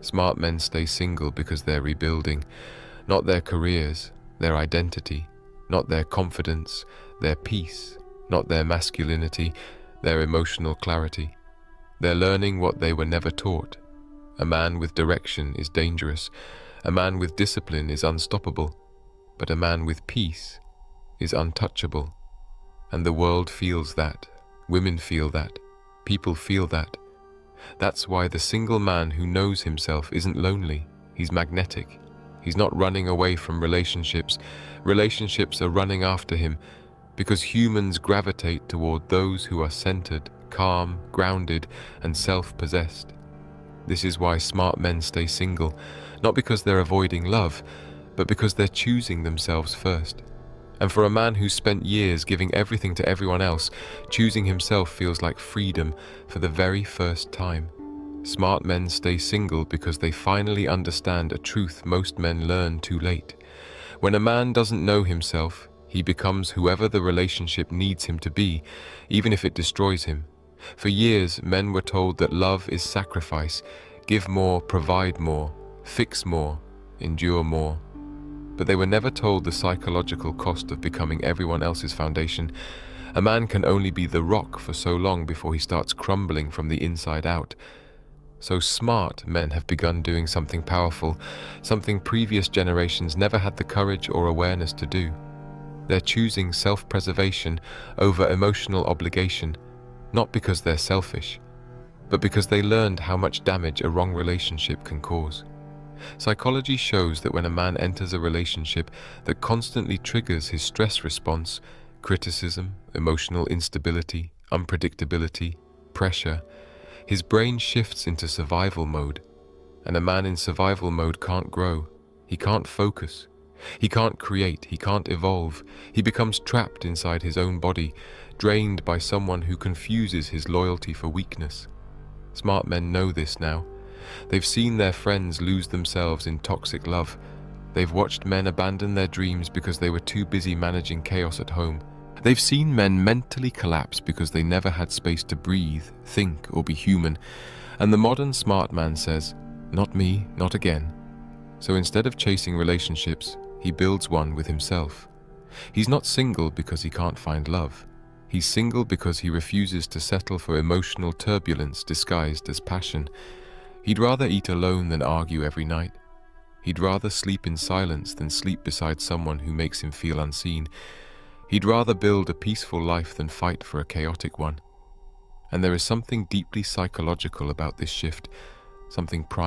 Smart men stay single because they're rebuilding, not their careers, their identity, not their confidence, their peace, not their masculinity, their emotional clarity. They're learning what they were never taught. A man with direction is dangerous. A man with discipline is unstoppable. But a man with peace is untouchable. And the world feels that. Women feel that. People feel that. That's why the single man who knows himself isn't lonely. He's magnetic. He's not running away from relationships. Relationships are running after him because humans gravitate toward those who are centered, calm, grounded, and self-possessed. This is why smart men stay single, not because they're avoiding love, but because they're choosing themselves first. And for a man who's spent years giving everything to everyone else, choosing himself feels like freedom for the very first time. Smart men stay single because they finally understand a truth most men learn too late. When a man doesn't know himself, he becomes whoever the relationship needs him to be, even if it destroys him. For years, men were told that love is sacrifice, give more, provide more, fix more, endure more. But they were never told the psychological cost of becoming everyone else's foundation. A man can only be the rock for so long before he starts crumbling from the inside out. So smart men have begun doing something powerful, something previous generations never had the courage or awareness to do. They're choosing self-preservation over emotional obligation, not because they're selfish, but because they learned how much damage a wrong relationship can cause. Psychology shows that when a man enters a relationship that constantly triggers his stress response, criticism, emotional instability, unpredictability, pressure, his brain shifts into survival mode. And a man in survival mode can't grow, he can't focus, he can't create, he can't evolve. He becomes trapped inside his own body, drained by someone who confuses his loyalty for weakness. Smart men know this now. They've seen their friends lose themselves in toxic love. They've watched men abandon their dreams because they were too busy managing chaos at home. They've seen men mentally collapse because they never had space to breathe, think, or be human. And the modern smart man says, "Not me, not again." So instead of chasing relationships, he builds one with himself. He's not single because he can't find love. He's single because he refuses to settle for emotional turbulence disguised as passion. He'd rather eat alone than argue every night. He'd rather sleep in silence than sleep beside someone who makes him feel unseen. He'd rather build a peaceful life than fight for a chaotic one. And there is something deeply psychological about this shift, something primal.